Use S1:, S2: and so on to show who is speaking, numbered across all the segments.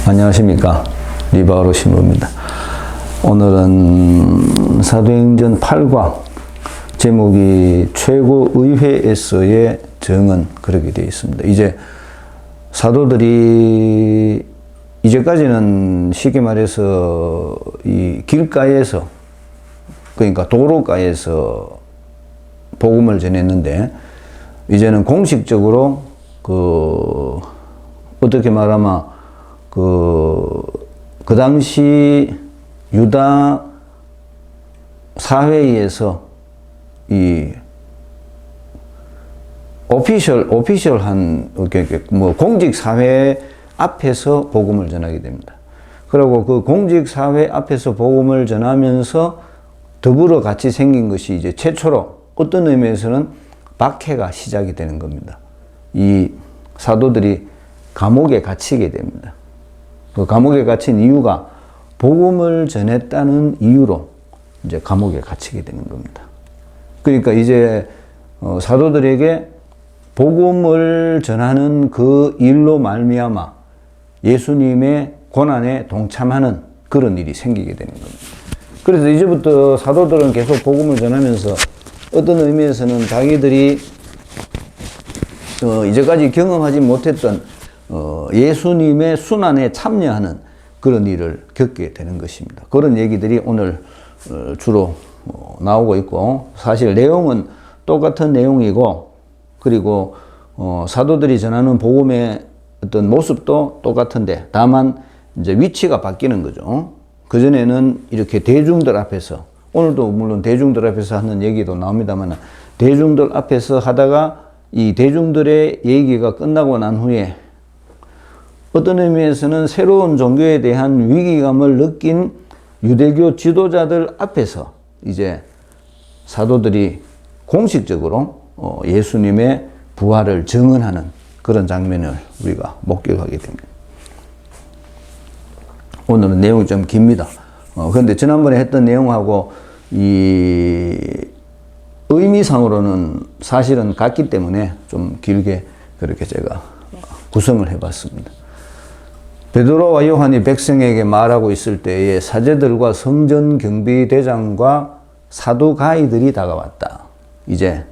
S1: 안녕하십니까. 리바오로 신부입니다. 오늘은 사도행전 8과 제목이 최고의회에서의 정은 그렇게 되어 있습니다. 이제 사도들이 이제까지는 쉽게 말해서 이 길가에서, 그러니까 도로가에서 복음을 전했는데, 이제는 공식적으로 어떻게 말하면 그 당시 유다 사회에서 이 오피셜한 뭐 공직 사회 앞에서 복음을 전하게 됩니다. 그리고 그 공직 사회 앞에서 복음을 전하면서 더불어 같이 생긴 것이 이제 최초로 어떤 의미에서는 박해가 시작이 되는 겁니다. 이 사도들이 감옥에 갇히게 됩니다. 그 감옥에 갇힌 이유가 복음을 전했다는 이유로 이제 감옥에 갇히게 되는 겁니다. 그러니까 이제 사도들에게 복음을 전하는 그 일로 말미암아 예수님의 고난에 동참하는 그런 일이 생기게 되는 겁니다. 그래서 이제부터 사도들은 계속 복음을 전하면서 어떤 의미에서는 자기들이 이제까지 경험하지 못했던 예수님의 순환에 참여하는 그런 일을 겪게 되는 것입니다. 그런 얘기들이 오늘 주로 나오고 있고, 사실 내용은 똑같은 내용이고, 그리고 사도들이 전하는 복음의 어떤 모습도 똑같은데 다만 이제 위치가 바뀌는 거죠. 그전에는 이렇게 대중들 앞에서, 오늘도 물론 대중들 앞에서 하는 얘기도 나옵니다만, 대중들 앞에서 하다가 이 대중들의 얘기가 끝나고 난 후에 어떤 의미에서는 새로운 종교에 대한 위기감을 느낀 유대교 지도자들 앞에서 이제 사도들이 공식적으로 예수님의 부활을 증언하는 그런 장면을 우리가 목격하게 됩니다. 오늘은 내용이 좀 깁니다. 그런데 지난번에 했던 내용하고 이 의미상으로는 사실은 같기 때문에 좀 길게 그렇게 제가 구성을 해봤습니다. 베드로와 요한이 백성에게 말하고 있을 때에 사제들과 성전 경비대장과 사두가이들이 다가왔다. 이제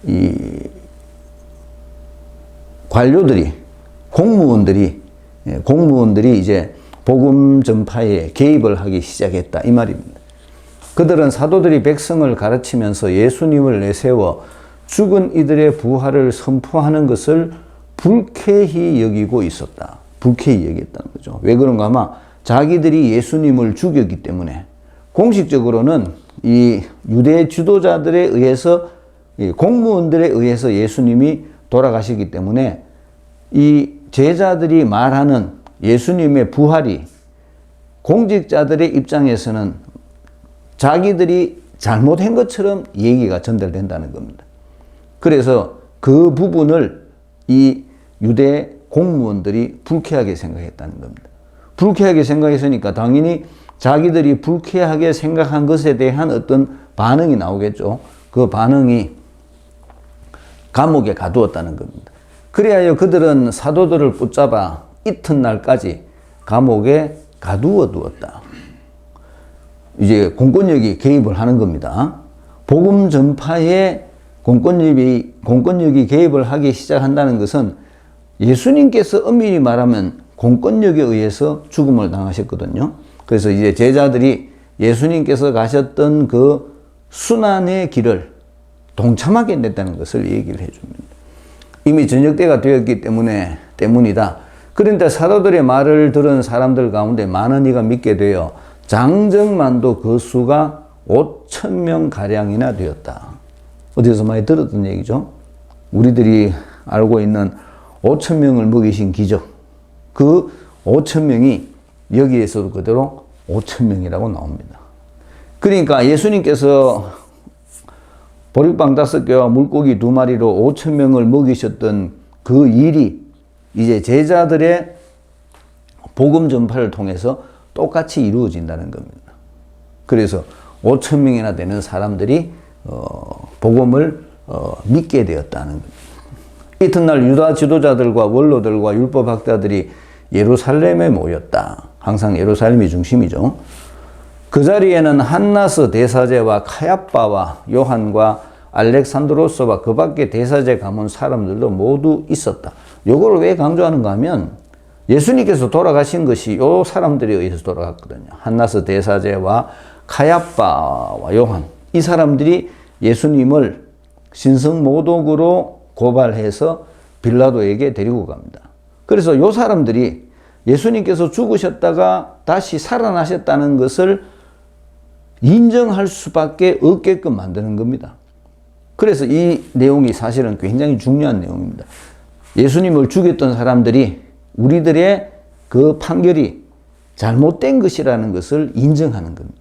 S1: 이 관료들이, 공무원들이 이제 복음 전파에 개입을 하기 시작했다, 이 말입니다. 그들은 사도들이 백성을 가르치면서 예수님을 내세워 죽은 이들의 부활을 선포하는 것을 불쾌히 여기고 있었다. 불쾌히 여겼다는 거죠. 왜 그런가 하면 자기들이 예수님을 죽였기 때문에, 공식적으로는 이 유대 지도자들에 의해서, 이 공무원들에 의해서 예수님이 돌아가시기 때문에 이 제자들이 말하는 예수님의 부활이 공직자들의 입장에서는 자기들이 잘못한 것처럼 얘기가 전달된다는 겁니다. 그래서 그 부분을 이 유대 공무원들이 불쾌하게 생각했다는 겁니다. 불쾌하게 생각했으니까 당연히 자기들이 불쾌하게 생각한 것에 대한 어떤 반응이 나오겠죠. 그 반응이 감옥에 가두었다는 겁니다. 그래야 그들은 사도들을 붙잡아 이튿날까지 감옥에 가두어 두었다. 이제 공권력이 개입을 하는 겁니다. 복음 전파에 공권력이 개입을 하기 시작한다는 것은 예수님께서 엄밀히 말하면 공권력에 의해서 죽음을 당하셨거든요. 그래서 이제 제자들이 예수님께서 가셨던 그 순환의 길을 동참하게 됐다는 것을 얘기를 해줍니다. 이미 저녁 때가 되었기 때문이다. 그런데 사도들의 말을 들은 사람들 가운데 많은 이가 믿게 되어 장정만도 그 수가 5,000명 가량이나 되었다. 어디서 많이 들었던 얘기죠. 우리들이 알고 있는 5,000명을 먹이신 기적, 그 5,000명이 여기에서도 그대로 5,000명이라고 나옵니다. 그러니까 예수님께서 보리빵 5개와 물고기 2마리로 5,000명을 먹이셨던 그 일이 이제 제자들의 복음 전파를 통해서 똑같이 이루어진다는 겁니다. 그래서 5,000명이나 되는 사람들이 복음을 믿게 되었다는 겁니다. 이튿날 유다 지도자들과 원로들과 율법학자들이 예루살렘에 모였다. 항상 예루살렘이 중심이죠. 그 자리에는 한나스 대사제와 카야파와 요한과 알렉산드로스와 그 밖에 대사제 가문 사람들도 모두 있었다. 요거를 왜 강조하는가 하면 예수님께서 돌아가신 것이 요 사람들에 의해서 돌아갔거든요. 한나스 대사제와 카야파와 요한, 이 사람들이 예수님을 신성모독으로 고발해서 빌라도에게 데리고 갑니다. 그래서 요 사람들이 예수님께서 죽으셨다가 다시 살아나셨다는 것을 인정할 수밖에 없게끔 만드는 겁니다. 그래서 이 내용이 사실은 굉장히 중요한 내용입니다. 예수님을 죽였던 사람들이 우리들의 그 판결이 잘못된 것이라는 것을 인정하는 겁니다.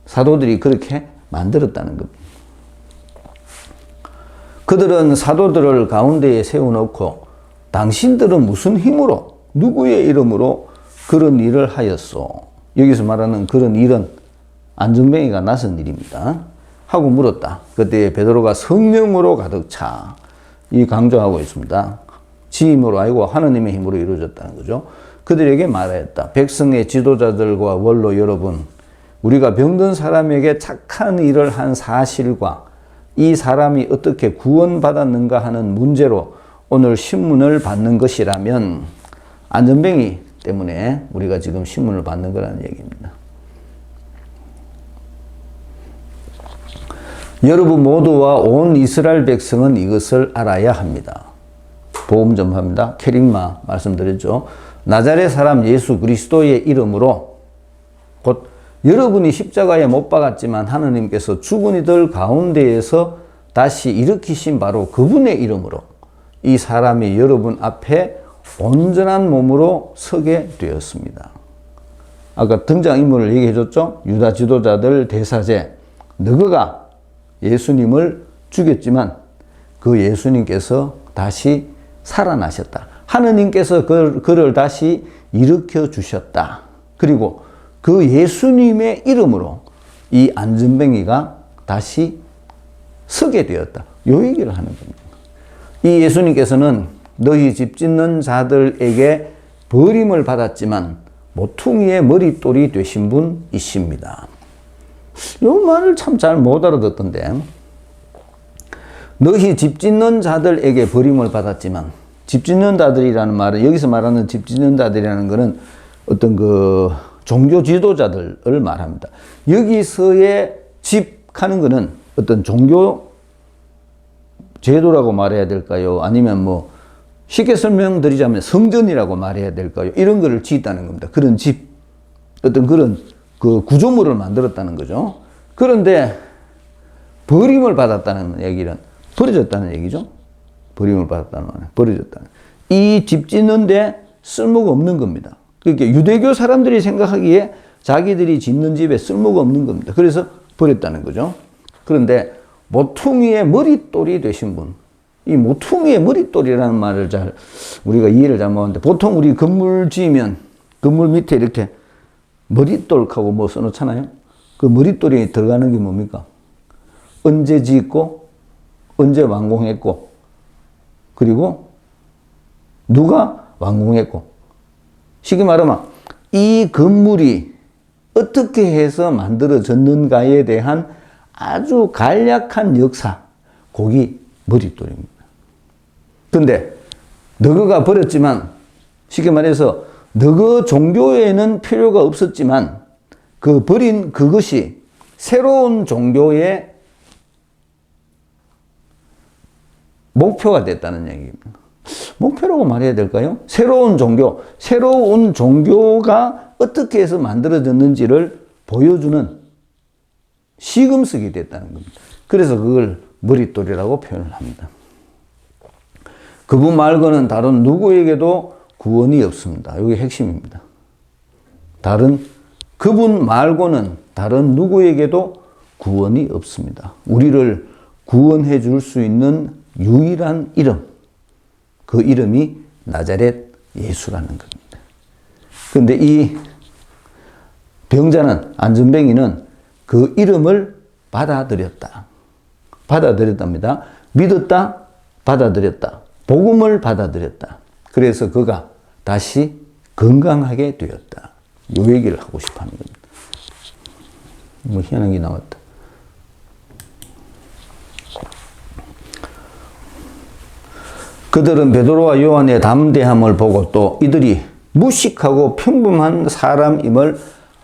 S1: 사도들이 그렇게 만들었다는 겁니다. 그들은 사도들을 가운데에 세워놓고 당신들은 무슨 힘으로 누구의 이름으로 그런 일을 하였소? 여기서 말하는 그런 일은 안전뱅이가 나선 일입니다. 하고 물었다. 그때 베드로가 성령으로 가득 차. 이 강조하고 있습니다. 지 힘으로 아니고 하느님의 힘으로 이루어졌다는 거죠. 그들에게 말하였다. 백성의 지도자들과 원로 여러분, 우리가 병든 사람에게 착한 일을 한 사실과 이 사람이 어떻게 구원받았는가 하는 문제로 오늘 신문을 받는 것이라면 안전뱅이 때문에 우리가 지금 신문을 받는 거라는 얘기입니다. 여러분 모두와 온 이스라엘 백성은 이것을 알아야 합니다. 복음 전파입니다. 캐릭마 말씀드렸죠. 나자렛 사람 예수 그리스도의 이름으로 곧 여러분이 십자가에 못 박았지만 하느님께서 죽은 이들 가운데에서 다시 일으키신 바로 그분의 이름으로 이 사람이 여러분 앞에 온전한 몸으로 서게 되었습니다. 아까 등장인물을 얘기해 줬죠. 유다 지도자들 대사제 너그가 예수님을 죽였지만 그 예수님께서 다시 살아나셨다. 하느님께서 그를 다시 일으켜 주셨다. 그리고 그 예수님의 이름으로 이 안전뱅이가 다시 서게 되었다. 요 얘기를 하는 겁니다. 이 예수님께서는 너희 집 짓는 자들에게 버림을 받았지만 모퉁이의 머릿돌이 되신 분이십니다. 이 말을 참 잘 못 알아듣던데, 너희 집 짓는 자들에게 버림을 받았지만, 집 짓는 자들이라는 말은, 여기서 말하는 집 짓는 자들이라는 것은 어떤 그 종교 지도자들을 말합니다. 여기서의 집 하는 것은 어떤 종교 제도라고 말해야 될까요? 아니면 뭐 쉽게 설명드리자면 성전이라고 말해야 될까요? 이런 거를 짓다는 겁니다. 그런 집, 어떤 그런 그 구조물을 만들었다는 거죠. 그런데 버림을 받았다는 얘기는 버려졌다는 얘기죠. 버림을 받았다는 말은 버려졌다는. 이 집 짓는데 쓸모가 없는 겁니다. 그러니까 유대교 사람들이 생각하기에 자기들이 짓는 집에 쓸모가 없는 겁니다. 그래서 버렸다는 거죠. 그런데 모퉁이의 머릿돌이 되신 분, 이 모퉁이의 머릿돌이라는 말을 잘 우리가 이해를 잘못하는데, 보통 우리 건물 지으면 건물 밑에 이렇게 머릿돌하고 뭐 써놓잖아요. 그 머릿돌이 들어가는 게 뭡니까? 언제 짓고 언제 완공했고 그리고 누가 완공했고, 쉽게 말하면 이 건물이 어떻게 해서 만들어졌는가에 대한 아주 간략한 역사, 그게 머릿돌입니다. 근데 너그가 버렸지만, 쉽게 말해서 너그 종교에는 필요가 없었지만 그 버린 그것이 새로운 종교의 목표가 됐다는 얘기입니다. 목표라고 말해야 될까요? 새로운 종교가 어떻게 해서 만들어졌는지를 보여주는 시금석이 됐다는 겁니다. 그래서 그걸 머릿돌이라고 표현을 합니다. 그분 말고는 다른 누구에게도 구원이 없습니다. 이게 핵심입니다. 그분 말고는 다른 누구에게도 구원이 없습니다. 우리를 구원해 줄 수 있는 유일한 이름, 그 이름이 나자렛 예수라는 겁니다. 그런데 이 병자는, 안전뱅이는 그 이름을 받아들였답니다. 믿었다, 받아들였다. 복음을 받아들였다. 그래서 그가 다시 건강하게 되었다. 이 얘기를 하고 싶어 하는 겁니다. 뭐 희한한 게 나왔다. 그들은 베드로와 요한의 담대함을 보고 또 이들이 무식하고 평범한 사람임을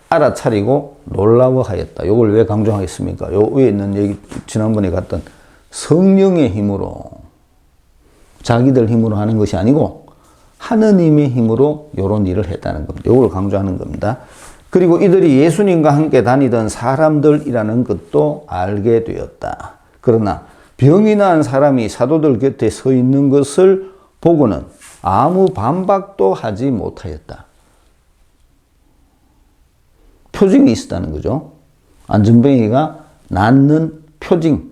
S1: 알아차리고 놀라워하였다. 이걸 왜 강조하겠습니까? 요 위에 있는 얘기, 지난번에 갔던 성령의 힘으로, 자기들 힘으로 하는 것이 아니고 하느님의 힘으로 이런 일을 했다는 겁니다. 이걸 강조하는 겁니다. 그리고 이들이 예수님과 함께 다니던 사람들이라는 것도 알게 되었다. 그러나 병이 난 사람이 사도들 곁에 서 있는 것을 보고는 아무 반박도 하지 못하였다. 표징이 있었다는 거죠. 안전뱅이가 낫는 표징.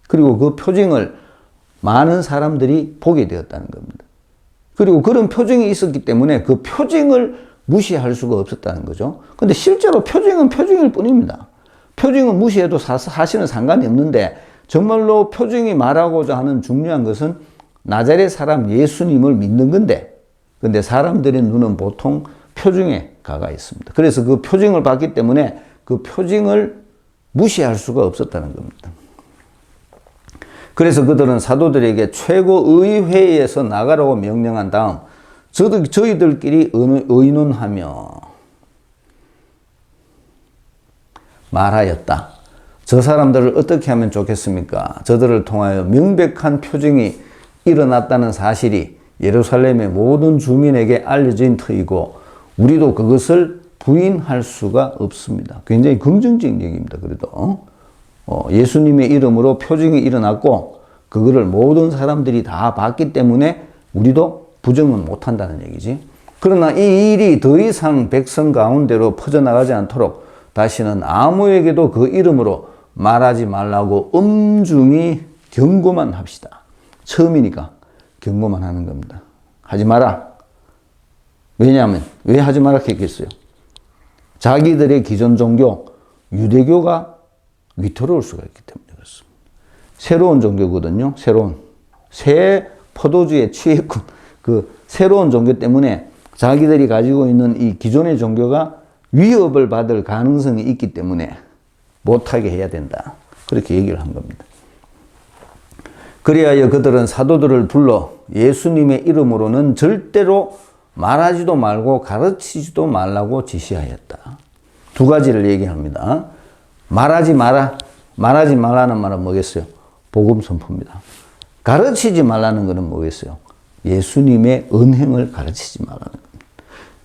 S1: 그리고 그 표징을 많은 사람들이 보게 되었다는 겁니다. 그리고 그런 표징이 있었기 때문에 그 표징을 무시할 수가 없었다는 거죠. 근데 실제로 표징은 표징일 뿐입니다. 표징은 무시해도 사실은 상관이 없는데 정말로 표징이 말하고자 하는 중요한 것은 나자렛 사람 예수님을 믿는 건데, 근데 사람들의 눈은 보통 표징에 가가 있습니다. 그래서 그 표징을 봤기 때문에 그 표징을 무시할 수가 없었다는 겁니다. 그래서 그들은 사도들에게 최고의회에서 나가라고 명령한 다음 저희들끼리 의논하며 말하였다. 저 사람들을 어떻게 하면 좋겠습니까? 저들을 통하여 명백한 표징이 일어났다는 사실이 예루살렘의 모든 주민에게 알려진 터이고 우리도 그것을 부인할 수가 없습니다. 굉장히 긍정적인 얘기입니다. 그래도 예수님의 이름으로 표징이 일어났고 그거를 모든 사람들이 다 봤기 때문에 우리도 부정은 못한다는 얘기지. 그러나 이 일이 더 이상 백성 가운데로 퍼져나가지 않도록 다시는 아무에게도 그 이름으로 말하지 말라고 엄중히 경고만 합시다. 처음이니까 경고만 하는 겁니다. 하지 마라. 왜냐하면 왜 하지 마라 했겠어요? 자기들의 기존 종교 유대교가 위태로울 수가 있기 때문에 그렇습니다. 새로운 종교거든요. 새 포도주에 취했군. 그 새로운 종교 때문에 자기들이 가지고 있는 이 기존의 종교가 위협을 받을 가능성이 있기 때문에 못하게 해야 된다. 그렇게 얘기를 한 겁니다. 그리하여 그들은 사도들을 불러 예수님의 이름으로는 절대로 말하지도 말고 가르치지도 말라고 지시하였다. 두 가지를 얘기합니다. 말하지 마라. 말하지 말라는 말은 뭐겠어요? 복음 선포입니다. 가르치지 말라는 것은 뭐겠어요? 예수님의 은행을 가르치지 말라는 겁니다.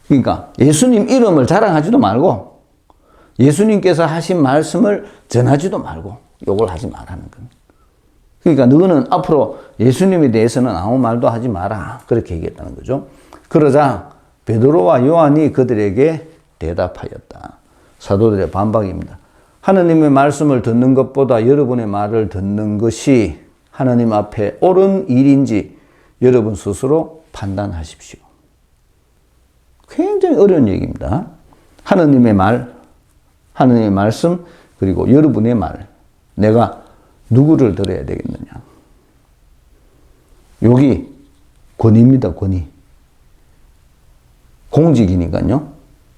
S1: 그러니까 예수님 이름을 자랑하지도 말고 예수님께서 하신 말씀을 전하지도 말고 요걸 하지 말라는 겁니다. 그러니까 너는 앞으로 예수님에 대해서는 아무 말도 하지 마라. 그렇게 얘기했다는 거죠. 그러자 베드로와 요한이 그들에게 대답하였다. 사도들의 반박입니다. 하느님의 말씀을 듣는 것보다 여러분의 말을 듣는 것이 하느님 앞에 옳은 일인지 여러분 스스로 판단하십시오. 굉장히 어려운 얘기입니다. 하느님의 말, 하느님의 말씀, 그리고 여러분의 말. 내가 누구를 들어야 되겠느냐. 여기 권위입니다. 권위. 공직이니까요.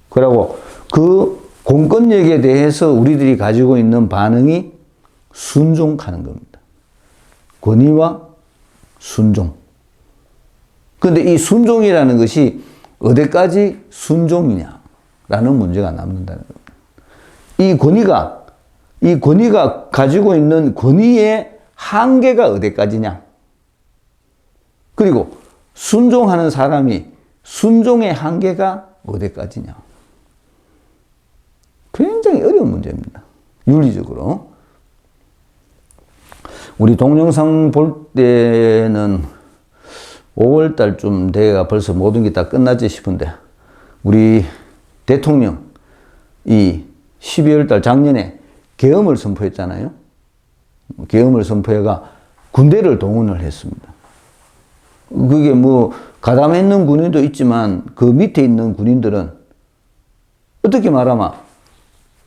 S1: 그리고 그 공권력에 대해서 우리들이 가지고 있는 반응이 순종하는 겁니다. 권위와 순종. 그런데 이 순종이라는 것이 어디까지 순종이냐라는 문제가 남는다는 겁니다. 이 권위가 가지고 있는 권위의 한계가 어디까지냐. 그리고 순종하는 사람이 순종의 한계가 어디까지냐. 굉장히 어려운 문제입니다. 윤리적으로. 우리 동영상 볼 때는 5월달쯤 돼가 벌써 모든 게 다 끝났지 싶은데 우리 대통령 이 12월달 작년에 계엄을 선포했잖아요. 계엄을 선포해가 군대를 동원을 했습니다. 그게 뭐 가담했는 군인도 있지만 그 밑에 있는 군인들은 어떻게 말하면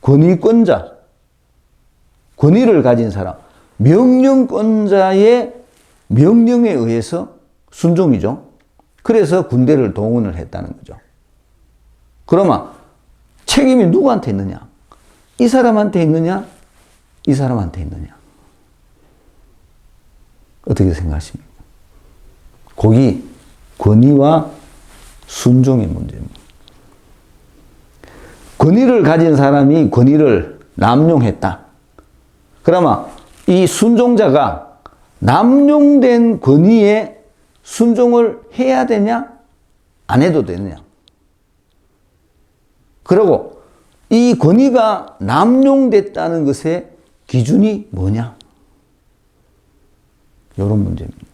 S1: 권위권자, 권위를 가진 사람, 명령권자의 명령에 의해서 순종이죠. 그래서 군대를 동원을 했다는 거죠. 그러면 책임이 누구한테 있느냐? 이 사람한테 있느냐? 이 사람한테 있느냐? 어떻게 생각하십니까? 거기 권위와 순종의 문제입니다. 권위를 가진 사람이 권위를 남용했다. 그러면 이 순종자가 남용된 권위에 순종을 해야 되냐? 안 해도 되느냐? 그리고 이 권위가 남용됐다는 것의 기준이 뭐냐? 이런 문제입니다.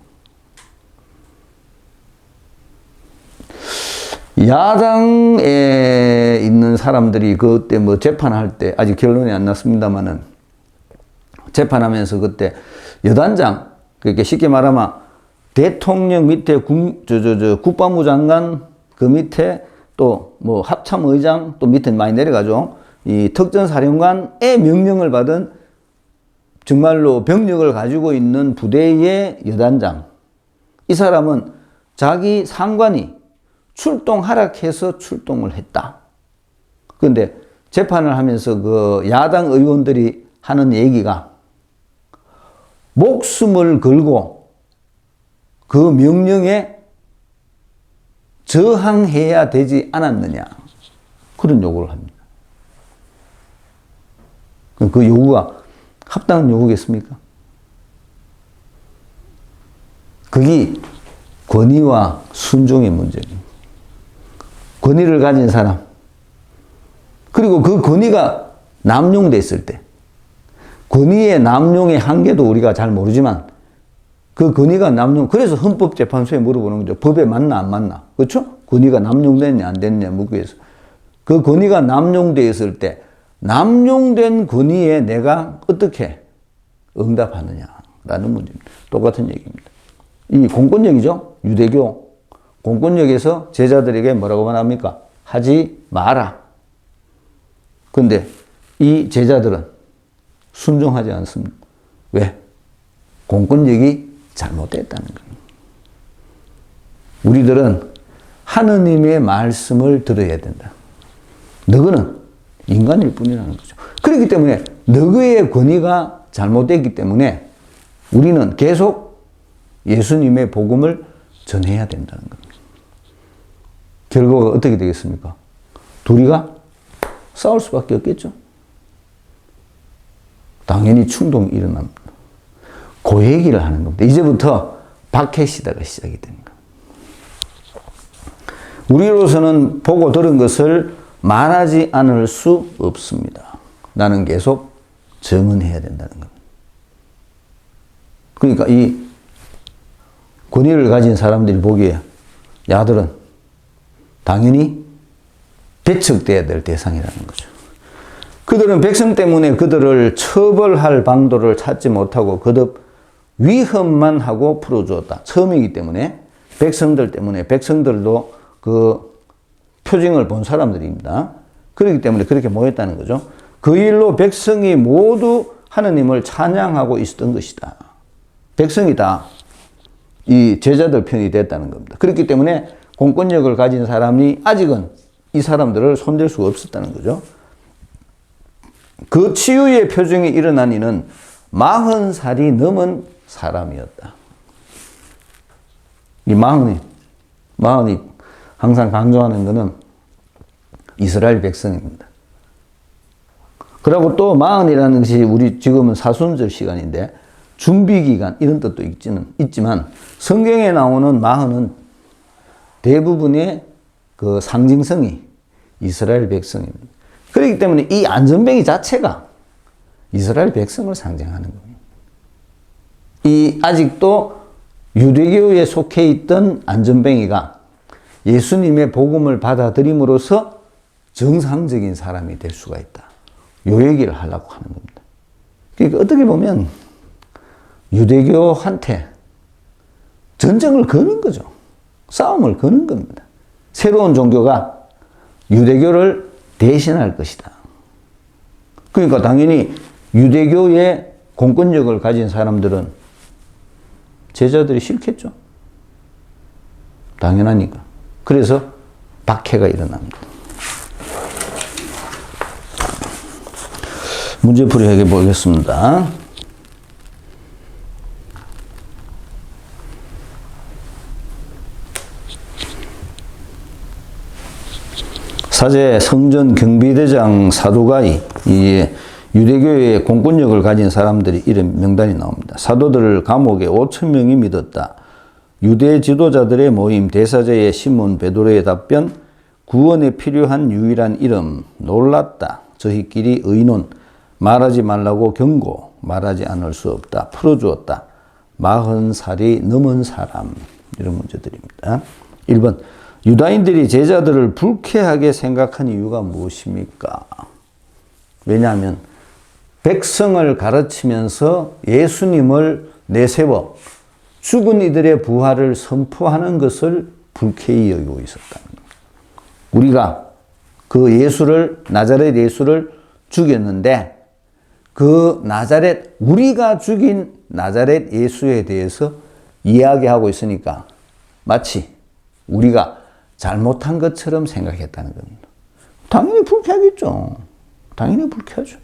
S1: 야당에 있는 사람들이 그때 뭐 재판할 때, 아직 결론이 안 났습니다만은, 재판하면서 그때 여단장, 그렇게 쉽게 말하면 대통령 밑에 국방부 장관 그 밑에 또 뭐 합참의장 또 밑에 많이 내려가죠. 이 특전사령관의 명령을 받은 정말로 병력을 가지고 있는 부대의 여단장. 이 사람은 자기 상관이 출동 하락해서 출동을 했다. 그런데 재판을 하면서 그 야당 의원들이 하는 얘기가 목숨을 걸고 그 명령에 저항해야 되지 않았느냐. 그런 요구를 합니다. 그 요구가 합당한 요구겠습니까? 그게 권위와 순종의 문제입니다. 권위를 가진 사람, 그리고 그 권위가 남용됐을 때, 권위의 남용의 한계도 우리가 잘 모르지만 그 권위가 남용, 그래서 헌법재판소에 물어보는 거죠. 법에 맞나 안 맞나. 그렇죠? 권위가 남용됐냐 안 됐냐 묻기 위해서. 그 권위가 남용되었을 때 남용된 권위에 내가 어떻게 응답하느냐라는 문제입니다. 똑같은 얘기입니다. 이 공권력이죠. 유대교. 공권력에서 제자들에게 뭐라고 말합니까? 하지 마라. 그런데 이 제자들은 순종하지 않습니다. 왜? 공권력이 잘못됐다는 겁니다. 우리들은 하느님의 말씀을 들어야 된다. 너희는 인간일 뿐이라는 거죠. 그렇기 때문에 너희의 권위가 잘못됐기 때문에 우리는 계속 예수님의 복음을 전해야 된다는 겁니다. 결과가 어떻게 되겠습니까? 둘이가 싸울 수밖에 없겠죠. 당연히 충동이 일어납니다. 그 얘기를 하는 겁니다. 이제부터 박해시다가 시작이 되는 겁니다. 우리로서는 보고 들은 것을 말하지 않을 수 없습니다. 나는 계속 증언해야 된다는 겁니다. 그러니까 이 권위를 가진 사람들이 보기에 야들은 당연히 배척돼야 될 대상이라는 거죠. 그들은 백성 때문에 그들을 처벌할 방도를 찾지 못하고 거듭 위협만 하고 풀어주었다. 처음이기 때문에 백성들 때문에, 백성들도 그 표징을 본 사람들입니다. 그렇기 때문에 그렇게 모였다는 거죠. 그 일로 백성이 모두 하느님을 찬양하고 있었던 것이다. 백성이 다 이 제자들 편이 됐다는 겁니다. 그렇기 때문에 공권력을 가진 사람이 아직은 이 사람들을 손댈 수가 없었다는 거죠. 그 치유의 표징이 일어난 이는 40살이 넘은 사람이었다. 이 마흔이 항상 강조하는 것은 이스라엘 백성입니다. 그리고 또 마흔이라는 것이 우리 지금은 사순절 시간인데 준비기간 이런 뜻도 있지만 성경에 나오는 마흔은 대부분의 그 상징성이 이스라엘 백성입니다. 그렇기 때문에 이 안전뱅이 자체가 이스라엘 백성을 상징하는 겁니다. 이 아직도 유대교에 속해 있던 안전뱅이가 예수님의 복음을 받아들임으로써 정상적인 사람이 될 수가 있다. 요 얘기를 하려고 하는 겁니다. 그러니까 어떻게 보면 유대교한테 전쟁을 거는 거죠. 싸움을 거는 겁니다. 새로운 종교가 유대교를 대신할 것이다. 그러니까 당연히 유대교의 공권력을 가진 사람들은 제자들이 싫겠죠. 당연하니까. 그래서 박해가 일어납니다. 문제풀이 해결해 보겠습니다. 사제 성전 경비대장 사두가이, 이 유대교의 공권력을 가진 사람들이 이런 명단이 나옵니다. 사도들을 감옥에 5,000명이 믿었다. 유대 지도자들의 모임, 대사제의 시몬 베드로의 답변, 구원에 필요한 유일한 이름, 놀랐다. 저희끼리 의논, 말하지 말라고 경고, 말하지 않을 수 없다. 풀어주었다. 40살이 넘은 사람. 이런 문제들입니다. 1번, 유다인들이 제자들을 불쾌하게 생각한 이유가 무엇입니까? 왜냐하면 백성을 가르치면서 예수님을 내세워 죽은 이들의 부활을 선포하는 것을 불쾌히 여기고 있었다는 겁니다. 우리가 그 예수를, 나자렛 예수를 죽였는데 그 나자렛, 우리가 죽인 나자렛 예수에 대해서 이야기하고 있으니까 마치 우리가 잘못한 것처럼 생각했다는 겁니다. 당연히 불쾌하겠죠. 당연히 불쾌하죠.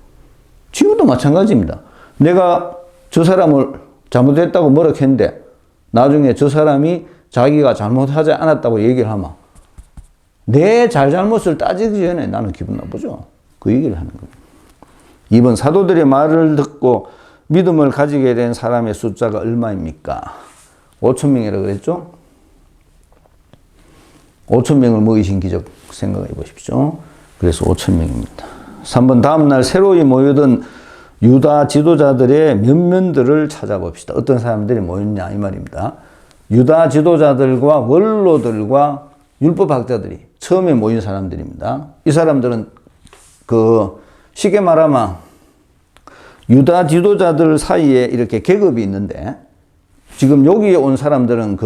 S1: 지금도 마찬가지입니다. 내가 저 사람을 잘못했다고 뭐라 했는데 나중에 저 사람이 자기가 잘못하지 않았다고 얘기를 하면 내 잘잘못을 따지기 전에 나는 기분 나쁘죠. 그 얘기를 하는 겁니다. 2번, 사도들의 말을 듣고 믿음을 가지게 된 사람의 숫자가 얼마입니까? 5,000명이라고 그랬죠? 5,000명을 먹이신 기적 생각해 보십시오. 그래서 5,000명입니다. 3번, 다음날 새로이 모여든 유다 지도자들의 면면들을 찾아봅시다. 어떤 사람들이 모였냐 이 말입니다. 유다 지도자들과 원로들과 율법학자들이 처음에 모인 사람들입니다. 이 사람들은 쉽게 말하면 유다 지도자들 사이에 이렇게 계급이 있는데 지금 여기에 온 사람들은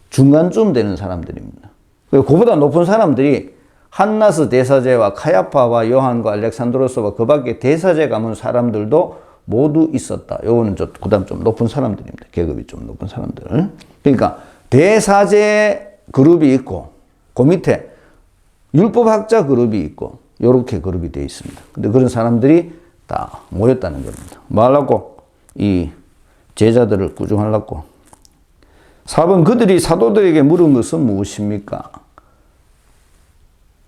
S1: 중간쯤 되는 사람들입니다. 그보다 높은 사람들이 한나스 대사제와 카야파와 요한과 알렉산드로스와 그 밖에 대사제 가문 사람들도 모두 있었다. 요거는 그다음 좀 높은 사람들입니다. 계급이 좀 높은 사람들. 그러니까 대사제 그룹이 있고 그 밑에 율법학자 그룹이 있고 요렇게 그룹이 되어 있습니다. 근데 그런 사람들이 다 모였다는 겁니다. 뭐 하려고? 이 제자들을 꾸중하려고. 4번, 그들이 사도들에게 물은 것은 무엇입니까?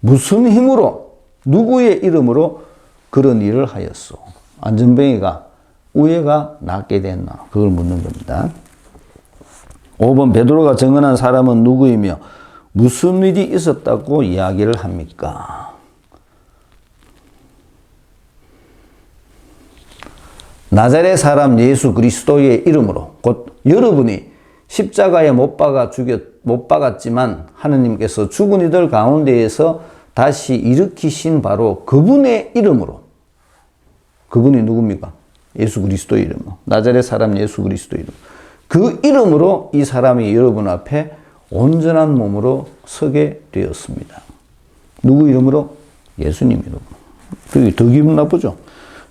S1: 무슨 힘으로, 누구의 이름으로 그런 일을 하였소? 안전뱅이가, 우애가 낫게 됐나? 그걸 묻는 겁니다. 5번, 베드로가 증언한 사람은 누구이며 무슨 일이 있었다고 이야기를 합니까? 나자렛 사람 예수 그리스도의 이름으로, 곧 여러분이 십자가에 못 박았지만 하느님께서 죽은 이들 가운데에서 다시 일으키신 바로 그분의 이름으로. 그분이 누굽니까? 예수 그리스도의 이름으로. 나자렛 사람 예수 그리스도의 이름. 그 이름으로 이 사람이 여러분 앞에 온전한 몸으로 서게 되었습니다. 누구 이름으로? 예수님 이름으로. 그게 더 기분 나쁘죠?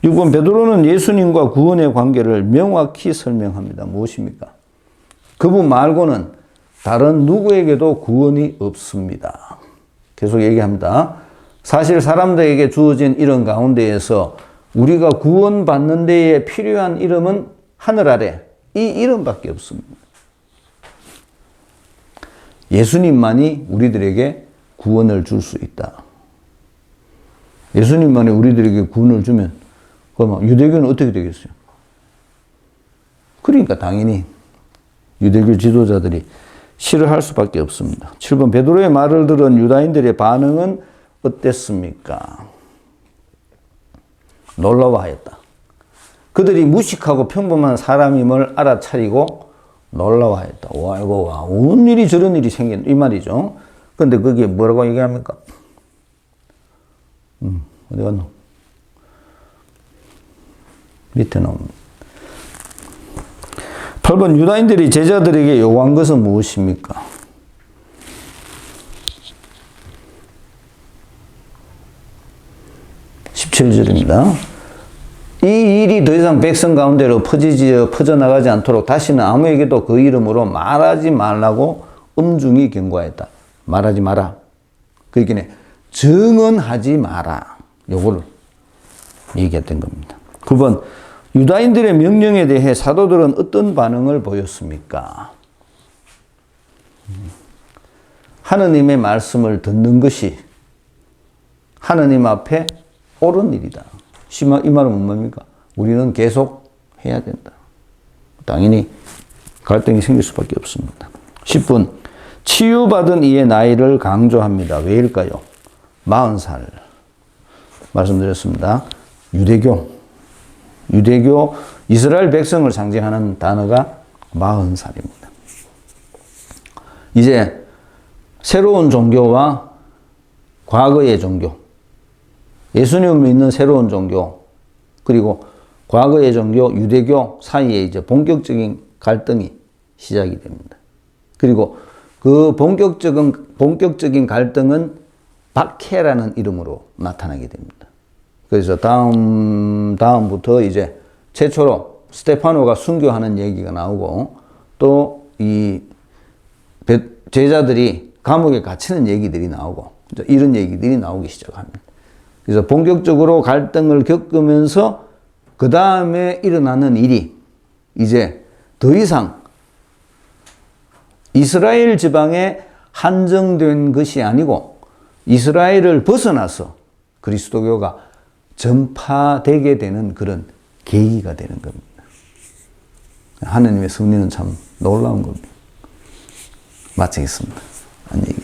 S1: 6번, 베드로는 예수님과 구원의 관계를 명확히 설명합니다. 무엇입니까? 그분 말고는 다른 누구에게도 구원이 없습니다. 계속 얘기합니다. 사실 사람들에게 주어진 이름 가운데에서 우리가 구원받는 데에 필요한 이름은 하늘 아래 이 이름밖에 없습니다. 예수님만이 우리들에게 구원을 줄 수 있다. 예수님만이 우리들에게 구원을 주면 그러면 유대교는 어떻게 되겠어요? 그러니까 당연히 유대교 지도자들이 싫어할 수밖에 없습니다. 7번, 베드로의 말을 들은 유다인들의 반응은 어땠습니까? 놀라워하였다. 그들이 무식하고 평범한 사람임을 알아차리고 놀라워하였다. 와, 이거 와, 온 일이 저런 일이 생긴 이 말이죠. 그런데 거기에 뭐라고 얘기합니까? 어디 갔노? 밑에 나옵니다. 8번, 유다인들이 제자들에게 요구한 것은 무엇입니까? 17절입니다. 이 일이 더 이상 백성 가운데로 퍼져나가지 않도록 다시는 아무에게도 그 이름으로 말하지 말라고 엄중히 경고하였다. 말하지 마라. 그러니까 증언하지 마라. 요거를 얘기했던 겁니다. 9번, 유다인들의 명령에 대해 사도들은 어떤 반응을 보였습니까? 하느님의 말씀을 듣는 것이 하느님 앞에 옳은 일이다. 이 말은 뭡니까? 우리는 계속 해야 된다. 당연히 갈등이 생길 수밖에 없습니다. 10분, 치유받은 이의 나이를 강조합니다. 왜일까요? 40살. 말씀드렸습니다. 유대교 이스라엘 백성을 상징하는 단어가 40살입니다. 이제 새로운 종교와 과거의 종교, 예수님을 믿는 새로운 종교, 그리고 과거의 종교, 유대교 사이에 이제 본격적인 갈등이 시작이 됩니다. 그리고 그 본격적인 갈등은 박해라는 이름으로 나타나게 됩니다. 그래서 다음부터 이제 최초로 스테파노가 순교하는 얘기가 나오고 또 이 제자들이 감옥에 갇히는 얘기들이 나오고 이런 얘기들이 나오기 시작합니다. 그래서 본격적으로 갈등을 겪으면서 그 다음에 일어나는 일이 이제 더 이상 이스라엘 지방에 한정된 것이 아니고 이스라엘을 벗어나서 그리스도교가 전파되게 되는 그런 계기가 되는 겁니다. 하느님의 섭리는 참 놀라운 겁니다. 마치겠습니다. 안녕히 계세요.